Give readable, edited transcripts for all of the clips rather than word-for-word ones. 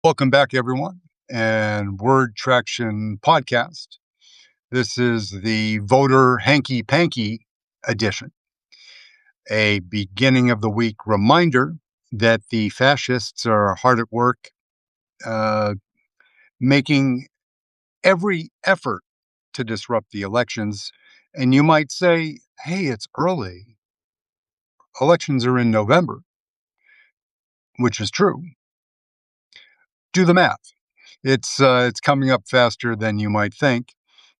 Welcome back, everyone, and Word Traction Podcast. This is the voter Hanky-Panky edition, a beginning of the week reminder that the fascists are hard at work uh, making every effort to disrupt the elections. And you might say, hey, it's early. Elections are in November, which is true. Do the math. It's coming up faster than you might think,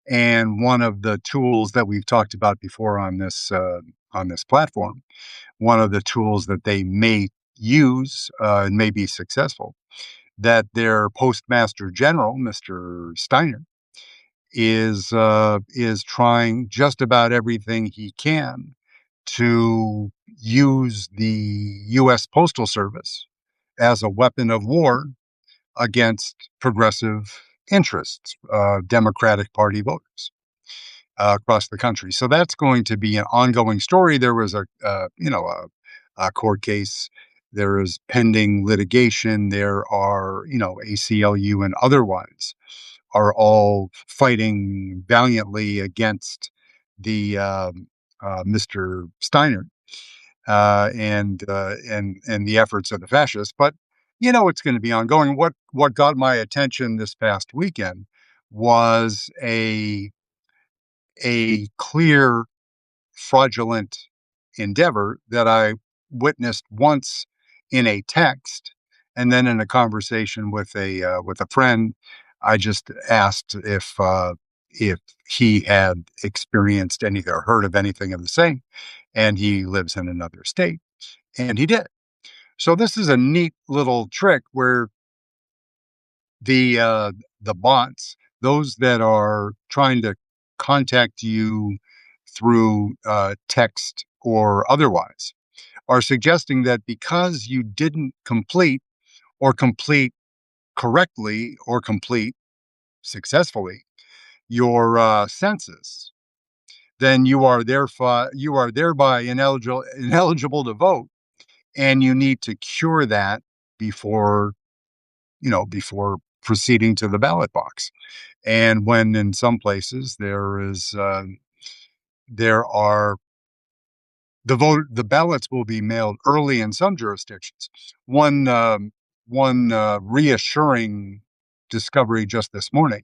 and one of the tools that we've talked about before on this platform, one of the tools that they may use and may be successful, that their Postmaster General, Mr. Steiner, is trying just about everything he can to use the U.S. Postal Service as a weapon of war against progressive interests, Democratic Party voters across the country. So that's going to be an ongoing story. There was a court case. There is pending litigation. There are, ACLU and otherwise are all fighting valiantly against the Mr. Steiner and the efforts of the fascists. But it's going to be ongoing. What got my attention this past weekend was a clear fraudulent endeavor that I witnessed once in a text, and then in a conversation with a friend. I just asked if he had experienced anything or heard of anything of the same, and he lives in another state, and he did. So this is a neat little trick where the bots, those that are trying to contact you through text or otherwise, are suggesting that because you didn't complete or complete correctly or complete successfully your census, then you are thereby ineligible to vote, and you need to cure that before before proceeding to the ballot box. And when in some places there are the ballots will be mailed early in some jurisdictions. One reassuring discovery just this morning,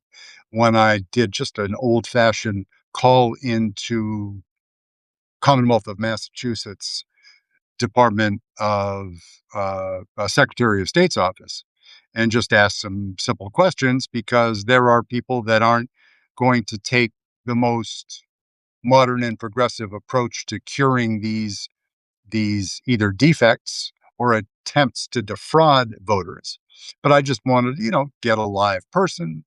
when I did just an old fashioned call into Commonwealth of Massachusetts Department of Secretary of State's office, and just ask some simple questions, because there are people that aren't going to take the most modern and progressive approach to curing these either defects or attempts to defraud voters. But I just wanted, get a live person.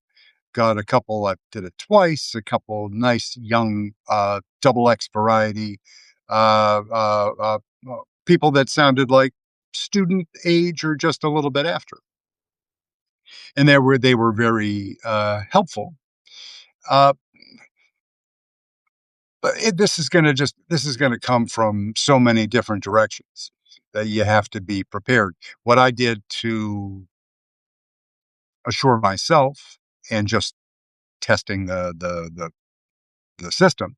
Got a couple, I did it twice, a couple nice young double X variety uh, uh, uh, people that sounded like student age or just a little bit after. And they were very helpful. Uh, but this is going to come from so many different directions that you have to be prepared. What I did to assure myself, and just testing the system,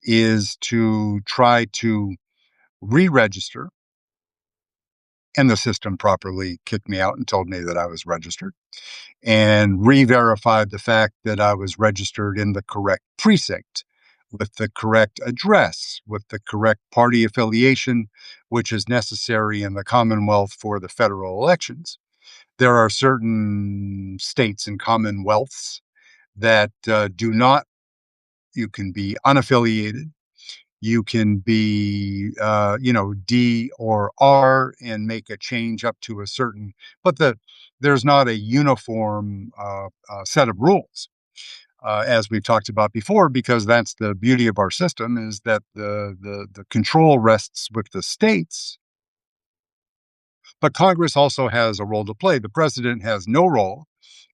is to try to re-register, and the system properly kicked me out and told me that I was registered, and re-verified the fact that I was registered in the correct precinct, with the correct address, with the correct party affiliation, which is necessary in the Commonwealth for the federal elections. There are certain states and commonwealths that do not. You can be unaffiliated. You can be, D or R and make a change up to a certain, but there's not a uniform set of rules, as we've talked about before, because that's the beauty of our system, is that the control rests with the states, but Congress also has a role to play. The president has no role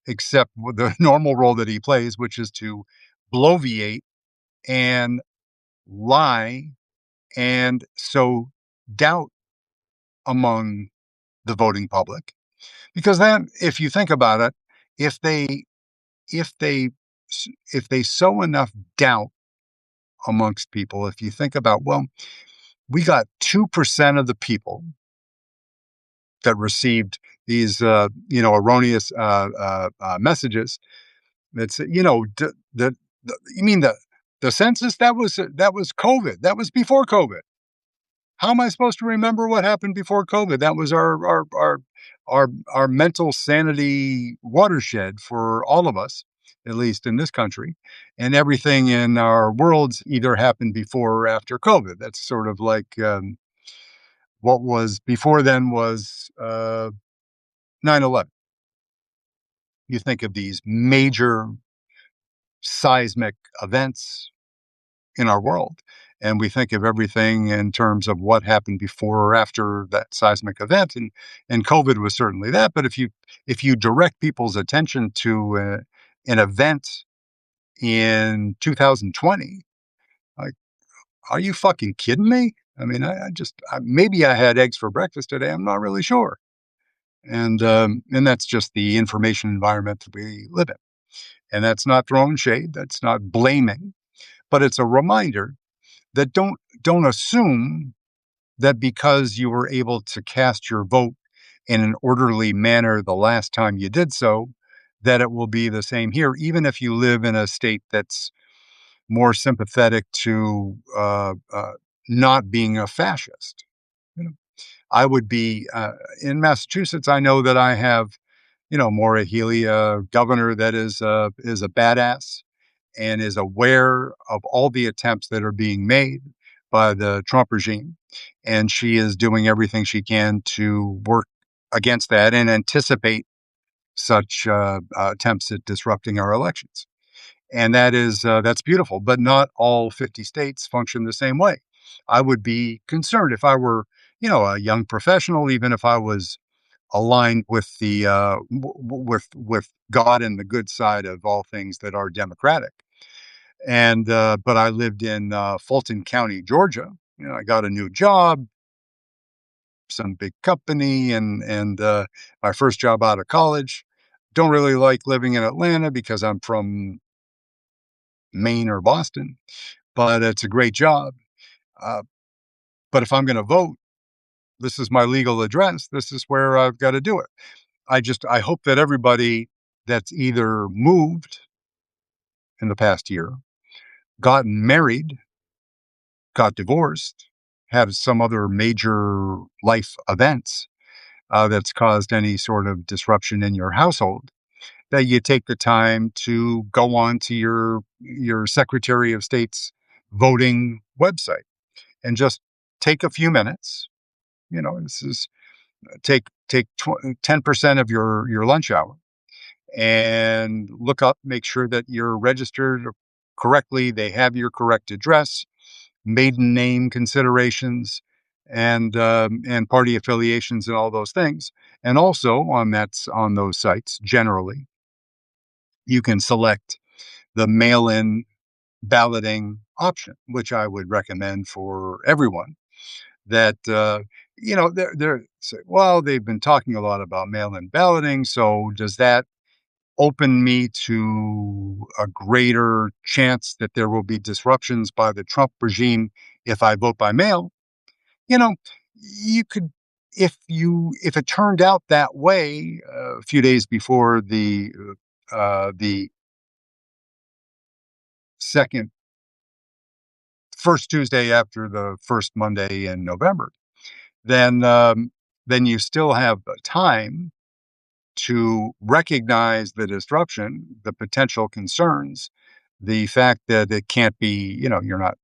except the normal role that he plays, which is to bloviate and lie and sow doubt among the voting public, Because then, if you think about it, if they if they if they sow enough doubt amongst people, if you think about, well, we got 2% of the people that received these, erroneous messages that said, you mean the census that was COVID, that was before COVID. How am I supposed to remember what happened before COVID? That was our mental sanity watershed for all of us, at least in this country. And everything in our worlds either happened before or after COVID. That's sort of like what was before then was 9/11. You think of these major seismic events in our world. And we think of everything in terms of what happened before or after that seismic event, and COVID was certainly that. But if you direct people's attention to an event in 2020, like, are you fucking kidding me? I mean, maybe I had eggs for breakfast today. I'm not really sure, and that's just the information environment that we live in. And that's not throwing shade. That's not blaming, but it's a reminder that don't assume that because you were able to cast your vote in an orderly manner the last time you did so, that it will be the same here, even if you live in a state that's more sympathetic to not being a fascist. You know, I would be in Massachusetts. I know that I have, Maura Healey, a governor that is a badass and is aware of all the attempts that are being made by the Trump regime. And she is doing everything she can to work against that and anticipate such attempts at disrupting our elections. And that's beautiful. But not all 50 states function the same way. I would be concerned if I were, a young professional, even if I was aligned with the with God and the good side of all things that are democratic. And but I lived in Fulton County, Georgia. I got a new job, some big company, and my first job out of college. Don't really like living in Atlanta because I'm from Maine or Boston, but it's a great job. Uh, but if I'm going to vote, this is my legal address. This is where I've got to do it. I hope that everybody that's either moved in the past year, gotten married, got divorced, had some other major life events that's caused any sort of disruption in your household, that you take the time to go on to your Secretary of State's voting website and just take a few minutes. This is take 10% of your lunch hour and look up, make sure that you're registered correctly. They have your correct address, maiden name considerations, and party affiliations and all those things. And also on those sites, generally, you can select the mail-in balloting option, which I would recommend for everyone. That they're say, well, they've been talking a lot about mail-in balloting, so does that open me to a greater chance that there will be disruptions by the Trump regime if I vote by mail? You know, you could, if it turned out that way a few days before the second first Tuesday after the first Monday in November, then then you still have time to recognize the disruption, the potential concerns, the fact that it can't be, you're not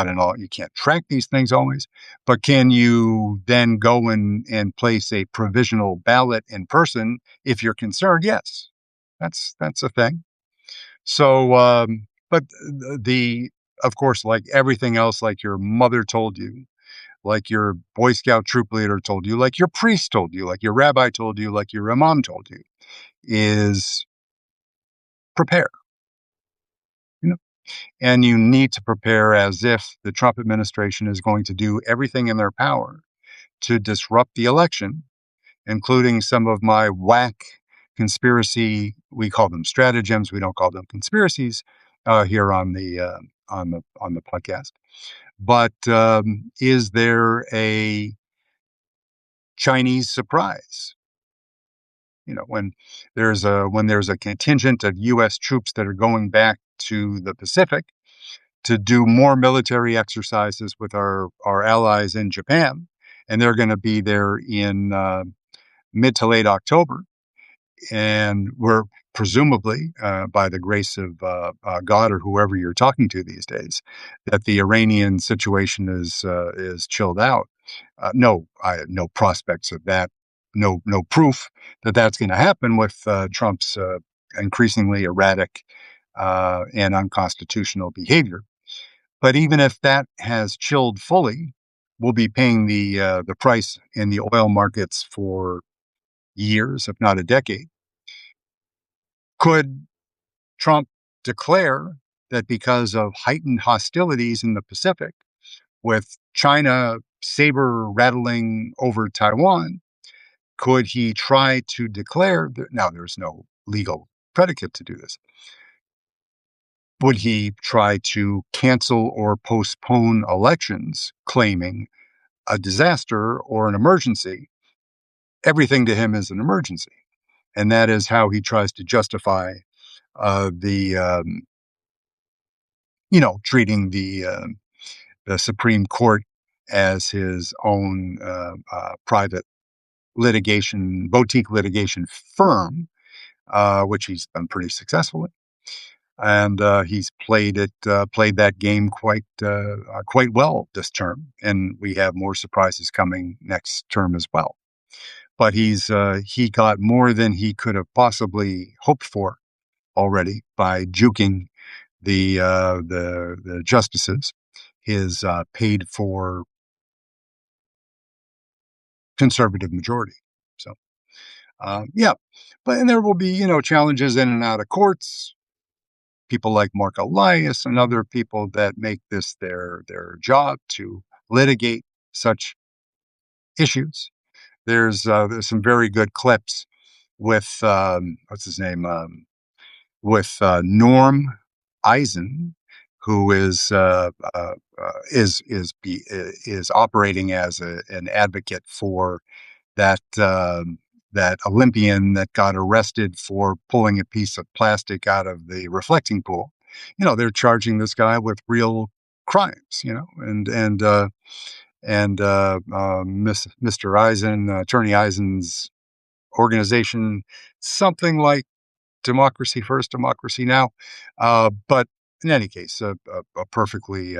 in all, you can't track these things always, but can you then go and place a provisional ballot in person if you're concerned? Yes, that's a thing. So, but of course, like everything else, like your mother told you, like your Boy Scout troop leader told you, like your priest told you, like your rabbi told you, like your imam told you, is prepare. You know, and you need to prepare as if the Trump administration is going to do everything in their power to disrupt the election including some of my whack conspiracy. We call them stratagems. We don't call them conspiracies here on the podcast. But is there a Chinese surprise? When there's a contingent of U.S. troops that are going back to the Pacific to do more military exercises with our allies in Japan, and they're going to be there in mid to late October, and we're presumably, by the grace of God or whoever you're talking to these days, that the Iranian situation is chilled out. No prospects of that. No proof that that's going to happen with Trump's increasingly erratic and unconstitutional behavior. But even if that has chilled fully, we'll be paying the price in the oil markets for years, if not a decade. Could Trump declare that because of heightened hostilities in the Pacific, with China saber rattling over Taiwan, could he try to declare that now there's no legal predicate to do this? Would he try to cancel or postpone elections, claiming a disaster or an emergency? Everything to him is an emergency. And that is how he tries to justify the treating the Supreme Court as his own private boutique litigation firm, which he's been pretty successful in, and he's played that game quite well this term, and we have more surprises coming next term as well. But he got more than he could have possibly hoped for already by juking the justices, his paid for conservative majority. So yeah, and there will be challenges in and out of courts. People like Mark Elias and other people that make this their job to litigate such issues. There's some very good clips with what's his name with Norm Eisen, who is operating as an advocate for that Olympian that got arrested for pulling a piece of plastic out of the reflecting pool. They're charging this guy with real crimes. Mr. Eisen, Attorney Eisen's organization, something like Democracy First, Democracy Now. But in any case, a perfectly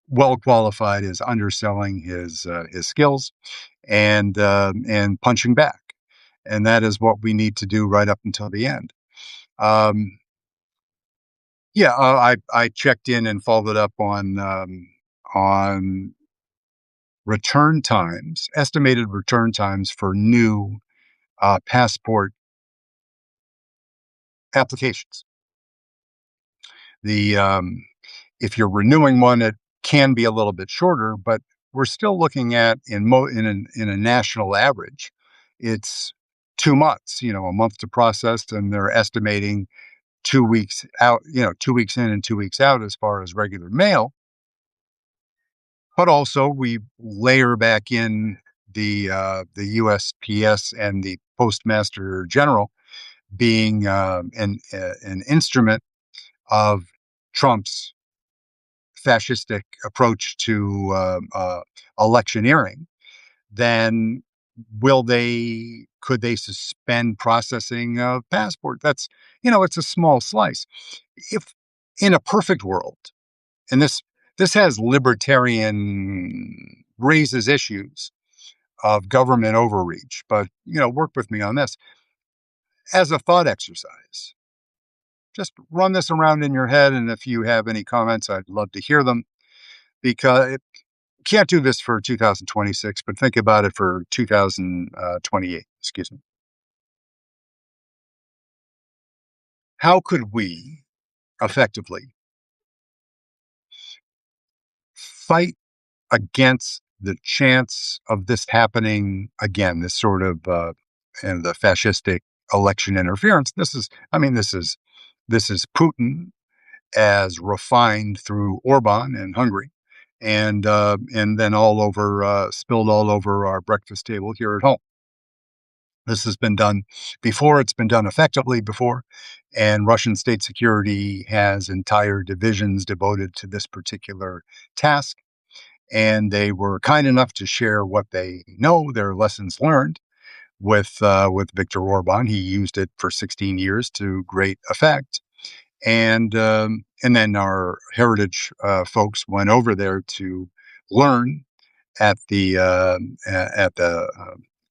well qualified is underselling his skills and punching back, and that is what we need to do right up until the end. Yeah, I checked in and followed up on estimated return times for new passport applications. The If you're renewing one, it can be a little bit shorter, but we're still looking at in a national average, it's 2 months. A month to process, and they're estimating 2 weeks out. 2 weeks in and 2 weeks out as far as regular mail. But also we layer back in the USPS and the Postmaster General being an instrument of Trump's fascistic approach to electioneering. Then could they suspend processing of passport? It's a small slice. If in a perfect world, and this has raises issues of government overreach, but work with me on this as a thought exercise. Just run this around in your head, and if you have any comments, I'd love to hear them, because can't do this for 2026, but think about it for 2028. Excuse me. How could we effectively fight against the chance of this happening again, this sort of and the fascistic election interference. This is Putin as refined through Orban in Hungary, and then spilled all over our breakfast table here at home. This has been done before. It's been done effectively before, and Russian state security has entire divisions devoted to this particular task. And they were kind enough to share what they know, their lessons learned, with Viktor Orban. He used it for 16 years to great effect, and then our heritage folks went over there to learn at the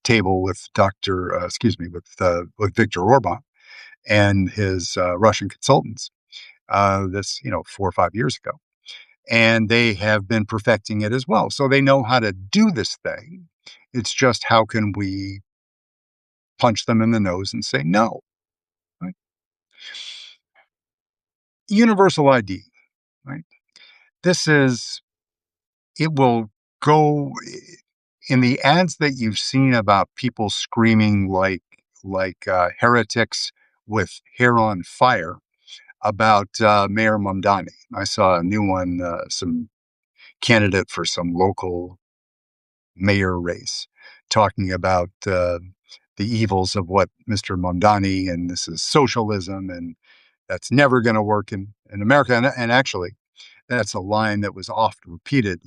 table with with Viktor Orban and his Russian consultants. This 4 or 5 years ago, and they have been perfecting it as well. So they know how to do this thing. It's just how can we punch them in the nose and say no? Right? Universal ID, right? This is it will go in the ads that you've seen about people screaming like heretics with hair on fire about Mayor Mamdani. I saw a new one, some candidate for some local mayor race, talking about the evils of what Mr. Mamdani, and this is socialism, and that's never going to work in America. And actually, that's a line that was oft repeated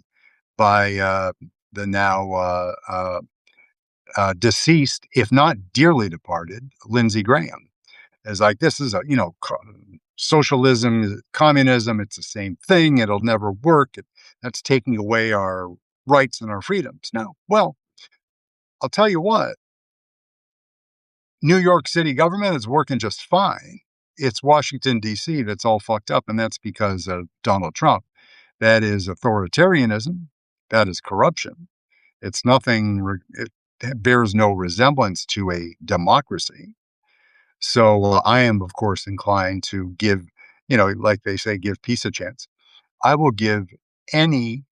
by the now deceased, if not dearly departed, Lindsey Graham. Is like, this is socialism, communism. It's the same thing. It'll never work. That's taking away our rights and our freedoms. No, well, I'll tell you what. New York City government is working just fine. It's Washington, D.C. that's all fucked up, and that's because of Donald Trump. That is authoritarianism. That is corruption. It's nothing, it bears no resemblance to a democracy. So I am, of course, inclined to give, like they say, give peace a chance. I will give any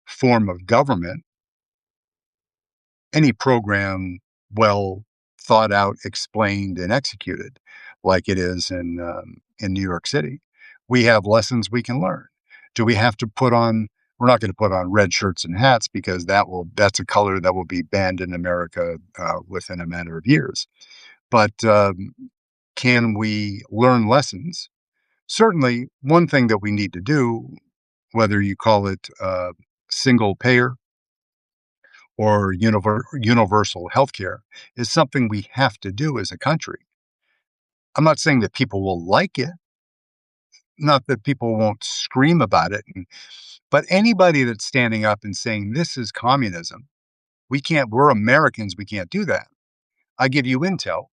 form of government, any program well thought out, explained, and executed, like it is in New York City. We have lessons we can learn. Do we have to put on? We're not going to put on red shirts and hats because that's a color that will be banned in America within a matter of years. But can we learn lessons? Certainly, one thing that we need to do, whether you call it single payer or universal healthcare, is something we have to do as a country. I'm not saying that people will like it, not that people won't scream about it, but anybody that's standing up and saying this is communism, we're Americans, we can't do that. I give you intel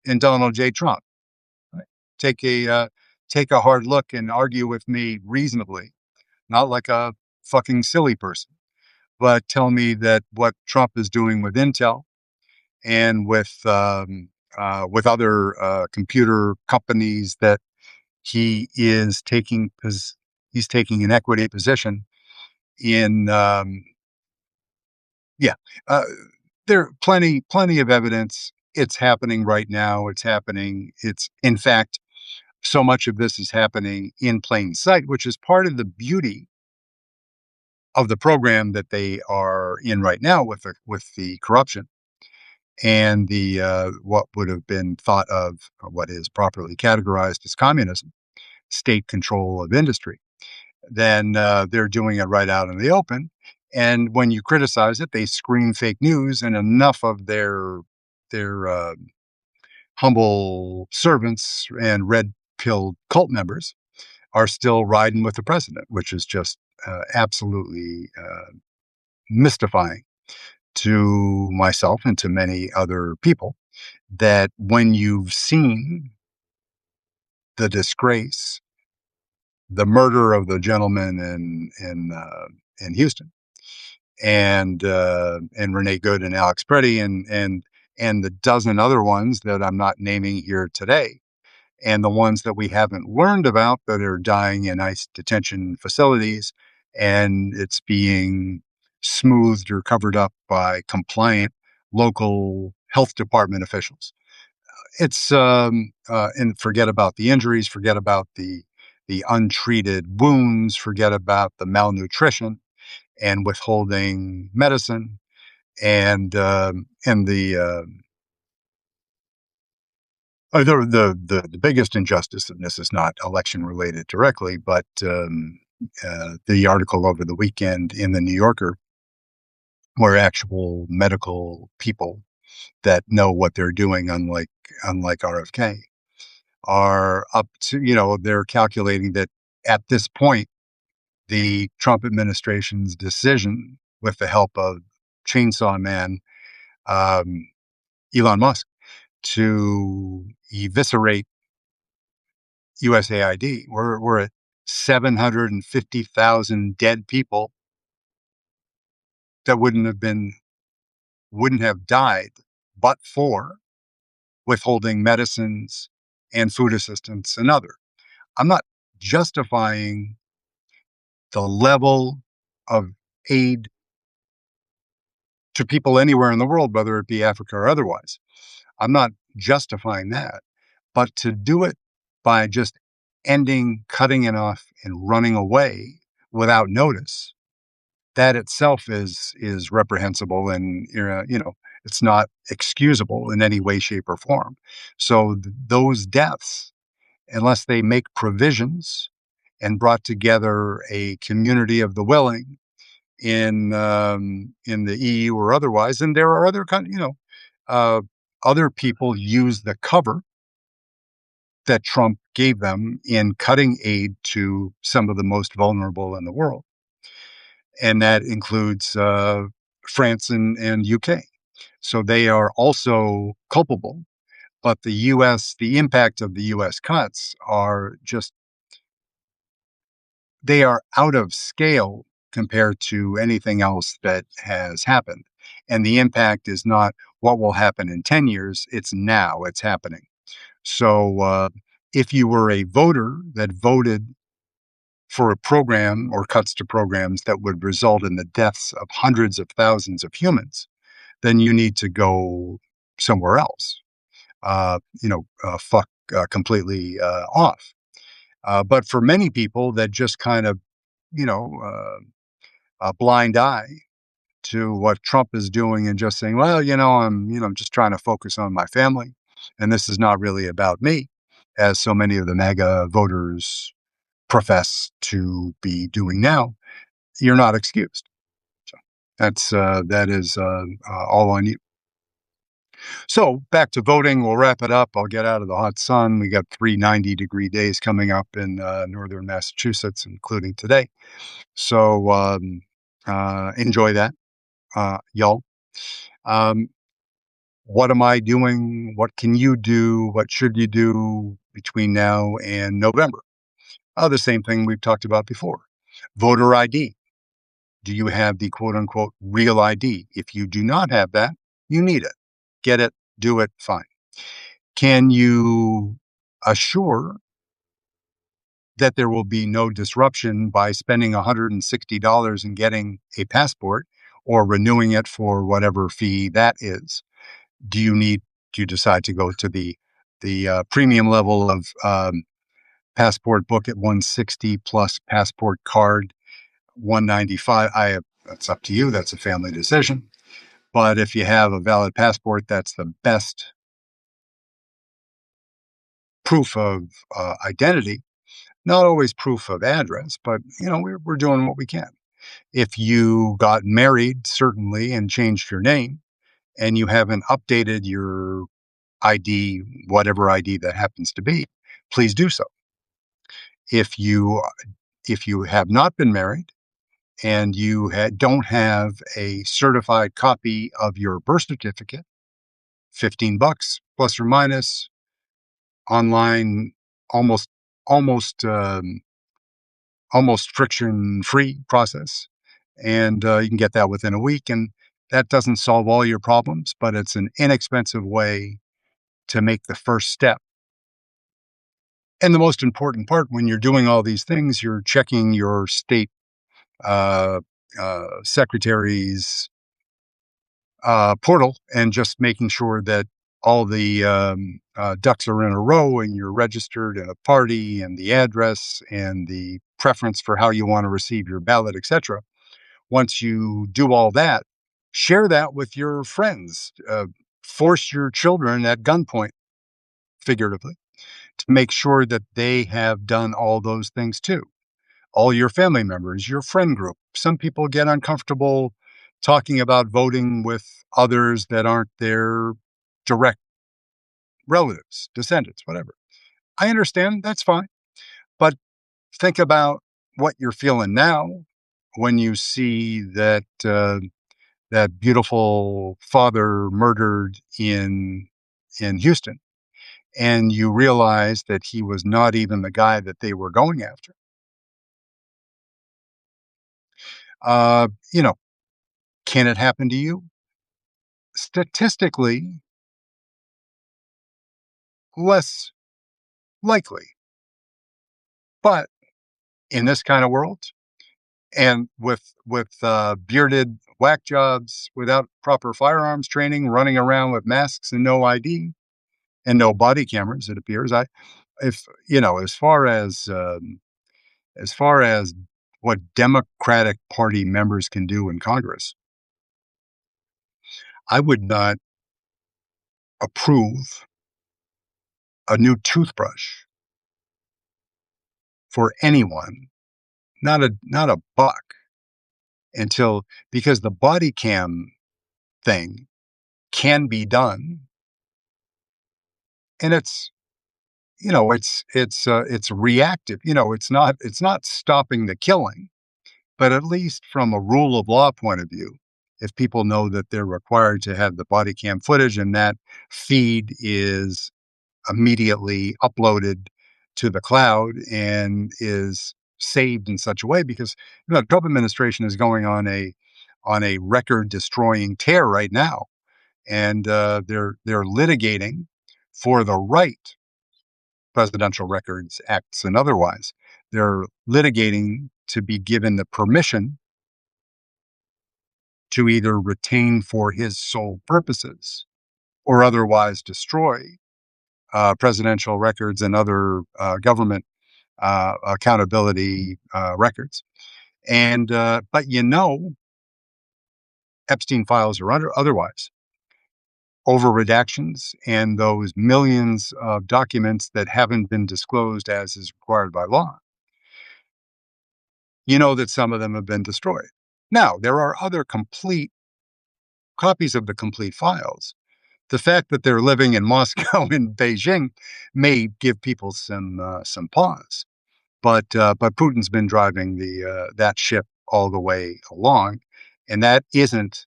in Donald J. Trump. Right? Take a hard look and argue with me reasonably, not like a fucking silly person, but tell me that what Trump is doing with Intel and with other computer companies, that he's taking an equity position in. Yeah, uh, there plenty of evidence. It's happening right now. It's happening. It's in fact, so much of this is happening in plain sight, which is part of the beauty of the program that they are in right now with the corruption and the what would have been thought of, what is properly categorized as communism, state control of industry. Then they're doing it right out in the open. And when you criticize it, they scream fake news, and enough of their humble servants and red pilled cult members are still riding with the president, which is just absolutely mystifying to myself and to many other people, that when you've seen the disgrace, the murder of the gentleman in Houston, and Renee Good and Alex Preddy, and the dozen other ones that I'm not naming here today, and the ones that we haven't learned about that are dying in ICE detention facilities, and it's being smoothed or covered up by compliant local health department officials. It's and forget about the injuries, forget about the untreated wounds, forget about the malnutrition and withholding medicine and the biggest injustice, and this is not election related directly, but the article over the weekend in the New Yorker, where actual medical people that know what they're doing, unlike RFK, are up to, they're calculating that at this point, the Trump administration's decision, with the help of Chainsaw Man, um, Elon Musk, to eviscerate USAID. We're at 750,000 dead people that wouldn't have died but for withholding medicines and food assistance and other. I'm not justifying the level of aid to people anywhere in the world, whether it be Africa or otherwise. I'm not justifying that. But to do it by just ending, cutting it off, and running away without notice, that itself is reprehensible, and it's not excusable in any way, shape, or form. So those deaths, unless they make provisions and brought together a community of the willing in the EU or otherwise, and there are uh, other people use the cover that Trump gave them in cutting aid to some of the most vulnerable in the world, and that includes France and UK. So they are also culpable. But the impact of the U.S. cuts are just, they are out of scale compared to anything else that has happened. And the impact is not what will happen in 10 years, it's now, it's happening. So if you were a voter that voted for a program or cuts to programs that would result in the deaths of hundreds of thousands of humans, then you need to go somewhere else. Fuck completely off. But for many people that just kind of, you know, a blind eye to what Trump is doing and just saying, well, I'm just trying to focus on my family, and this is not really about me, as so many of the MAGA voters profess to be doing now. You're not excused. So that is all on you. So back to voting. We'll wrap it up. I'll get out of the hot sun. We got 3 90-degree days coming up in northern Massachusetts, including today. So enjoy that, y'all. Um, what am I doing? What can you do? What should you do between now and November? The same thing we've talked about before. Voter ID. Do you have the quote unquote real ID? If you do not have that, you need it. Get it, do it, fine. Can you assure that there will be no disruption by spending $160 and getting a passport or renewing it for whatever fee that is? Do you decide to go to the premium level of passport book at 160 plus passport card 195? That's up to you. That's a family decision. But if you have a valid passport, that's the best proof of identity. Not always proof of address, but we're doing what we can. If you got married, certainly, and changed your name, and you haven't updated your ID, whatever ID that happens to be, please do so. If you have not been married and you don't have a certified copy of your birth certificate, $15 plus or minus, online, almost almost almost friction-free process, and you can get that within a week. And that doesn't solve all your problems, but it's an inexpensive way to make the first step. And the most important part, when you're doing all these things, you're checking your state uh, secretary's portal and just making sure that all the ducks are in a row and you're registered in a party and the address and the preference for how you want to receive your ballot, etc. Once you do all that, share that with your friends. Force your children at gunpoint, figuratively, to make sure that they have done all those things too. All your family members, your friend group. Some people get uncomfortable talking about voting with others that aren't their direct relatives, descendants, whatever. I understand, that's fine. But think about what you're feeling now when you see that beautiful father murdered in Houston, and you realize that he was not even the guy that they were going after. You know, can it happen to you? Statistically, less likely. But in this kind of world, and with bearded whack jobs without proper firearms training, running around with masks and no ID and no body cameras, it appears. If you know, as far as what Democratic Party members can do in Congress, I would not approve a new toothbrush for anyone, not a buck, until because the body cam thing can be done, and it's reactive. It's not stopping the killing, but at least from a rule of law point of view, if people know that they're required to have the body cam footage and that feed is immediately uploaded to the cloud and is saved in such a way, because the Trump administration is going on a record destroying tear right now, and they're litigating for the right, Presidential Records Acts and otherwise. They're litigating to be given the permission to either retain for his sole purposes or otherwise destroy presidential records and other government accountability records. And but Epstein files or otherwise, over redactions and those millions of documents that haven't been disclosed as is required by law, that some of them have been destroyed. Now, there are other complete copies of the complete files. The fact that they're living in Moscow and Beijing may give people some pause, but Putin's been driving that ship all the way along, and that isn't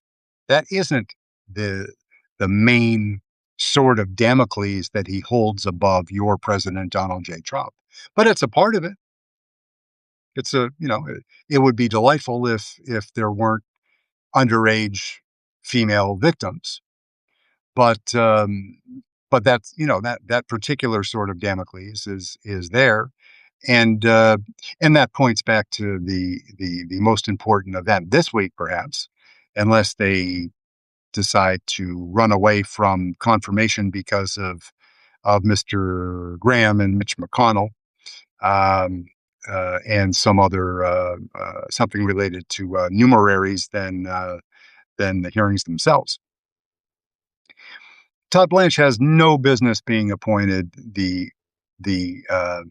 the the main sword of Damocles that he holds above your president Donald J. Trump. But it's a part of it. It would be delightful if there weren't underage female victims, but that's that particular sort of Damocles is there, and that points back to the most important event this week, perhaps, unless they decide to run away from confirmation because of Mr. Graham and Mitch McConnell, um, and some other something related to numeraries than the hearings themselves. Todd Blanche has no business being appointed the uh,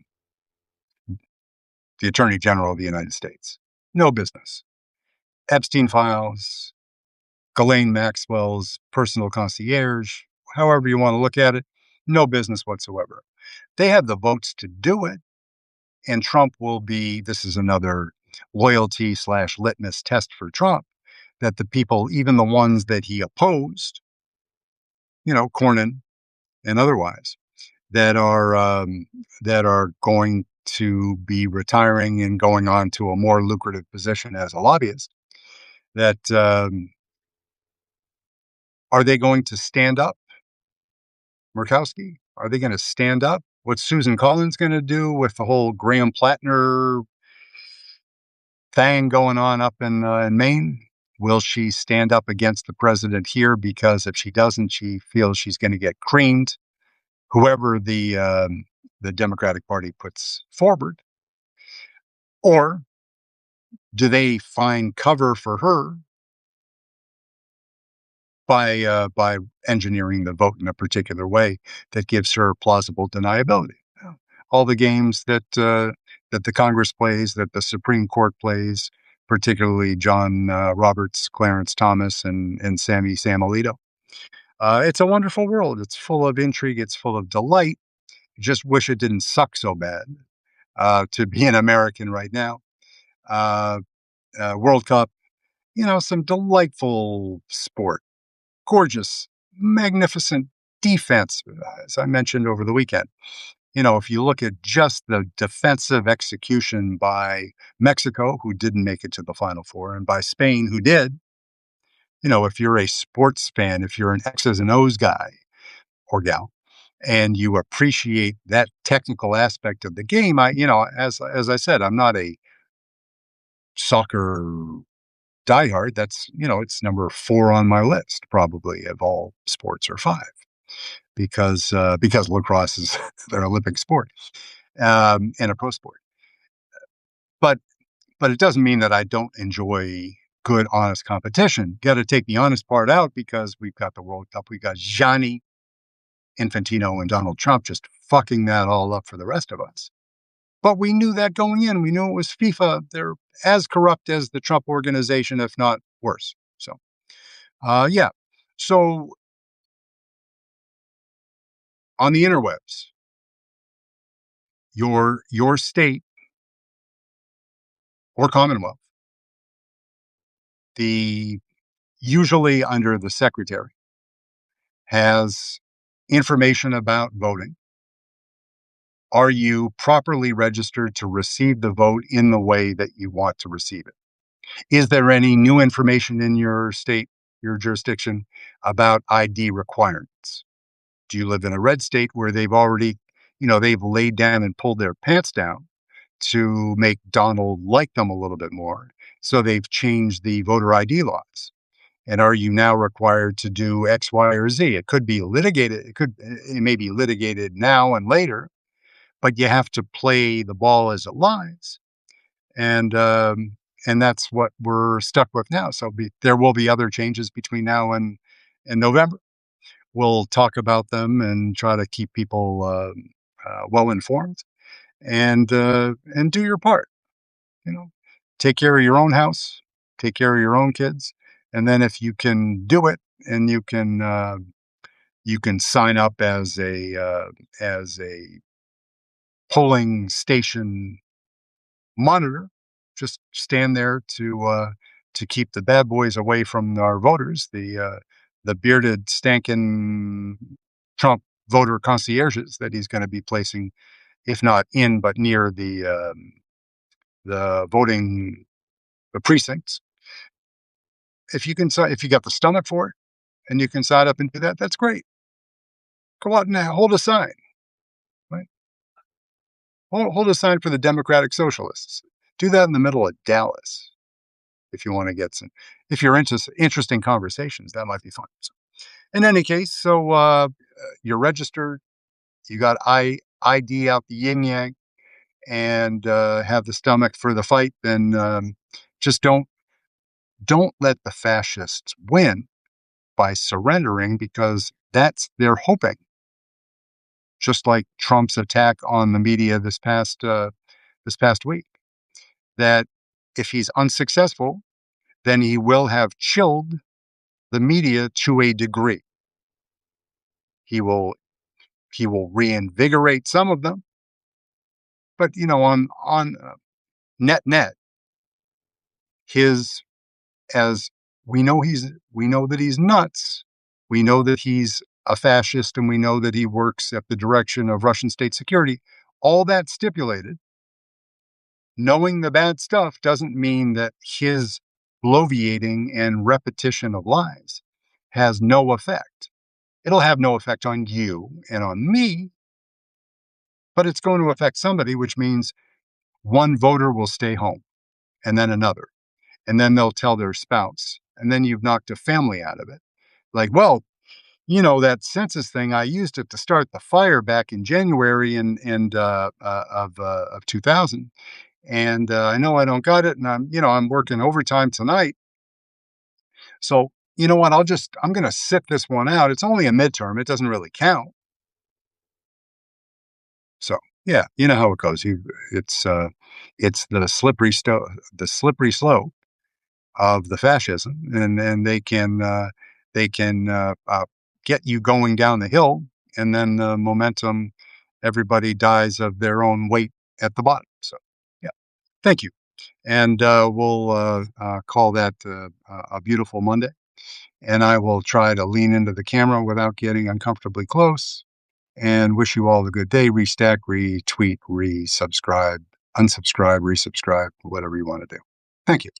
the Attorney General of the United States. No business. Epstein files, Ghislaine Maxwell's personal concierge, however you want to look at it, no business whatsoever. They have the votes to do it, and Trump will be. This is another loyalty/litmus test for Trump, that the people, even the ones that he opposed, Cornyn and otherwise, that are going to be retiring and going on to a more lucrative position as a lobbyist, that are they going to stand up, Murkowski? Are they going to stand up? What's Susan Collins going to do with the whole Graham Plattner thing going on up in Maine? Will she stand up against the president here? Because if she doesn't, she feels she's going to get creamed. Whoever the Democratic Party puts forward, or do they find cover for her by engineering the vote in a particular way that gives her plausible deniability? All the games that the Congress plays, that the Supreme Court plays, particularly John Roberts, Clarence Thomas, and Sammy Sam Alito. It's a wonderful world. It's full of intrigue. It's full of delight. Just wish it didn't suck so bad to be an American right now. Uh, World Cup, some delightful sport, gorgeous, magnificent defense, as I mentioned over the weekend. If you look at just the defensive execution by Mexico, who didn't make it to the Final Four, and by Spain, who did, if you're a sports fan, if you're an X's and O's guy or gal, and you appreciate that technical aspect of the game, as I said, I'm not a soccer diehard. That's, it's number 4 on my list, probably, of all sports, or 5, because lacrosse is their Olympic sport, and a pro sport. But it doesn't mean that I don't enjoy good, honest competition. Got to take the honest part out, because we've got the World Cup. We got Gianni Infantino and Donald Trump just fucking that all up for the rest of us. But we knew that going in. We knew it was FIFA. They're as corrupt as the Trump organization, if not worse. So, yeah. So on the interwebs, your state or Commonwealth, the usually under the secretary, has information about voting. Are you properly registered to receive the vote in the way that you want to receive it? Is there any new information in your state, your jurisdiction, about ID requirements? Do you live in a red state where they've already, they've laid down and pulled their pants down to make Donald like them a little bit more? So they've changed the voter ID laws. And are you now required to do X, Y, or Z? It could be litigated. It may be litigated now and later, but you have to play the ball as it lies. And that's what we're stuck with now. So there will be other changes between now and November. We'll talk about them and try to keep people well informed, and do your part. Take care of your own house, take care of your own kids, and then if you can do it, and you can sign up as a polling station monitor. Just stand there to keep the bad boys away from our voters, the bearded, stankin' Trump voter concierges that he's going to be placing, if not in, but near the voting the precincts. If you got the stomach for it, and you can sign up and do that, that's great. Go out and hold a sign, right? Hold a sign for the Democratic Socialists. Do that in the middle of Dallas. If you want to get some, if you're interesting conversations, that might be fun. So, in any case, you're registered, you got ID out the yin yang, and have the stomach for the fight. Then just don't let the fascists win by surrendering, because they're hoping, just like Trump's attack on the media this past week, that if he's unsuccessful, then he will have chilled the media to a degree. He will reinvigorate some of them, but on net, his as we know that he's nuts. We know that he's a fascist, and we know that he works at the direction of Russian state security. All that stipulated, knowing the bad stuff doesn't mean that his bloviating and repetition of lies has no effect. It'll have no effect on you and on me, but it's going to affect somebody, which means one voter will stay home. and then another, and then they'll tell their spouse, and then you've knocked a family out of it. Like, well, that census thing, I used it to start the fire back in January of 2000, and I know I don't got it, and I'm working overtime tonight. So you know what? I'm going to sit this one out. It's only a midterm; it doesn't really count. So yeah, you know how it goes. It's the slippery slope of the fascism, and they can get you going down the hill, and then the momentum, everybody dies of their own weight at the bottom. So yeah, thank you, and we'll call that a beautiful Monday. And I will try to lean into the camera without getting uncomfortably close. And wish you all a good day. Restack, retweet, resubscribe, unsubscribe, resubscribe, whatever you want to do. Thank you.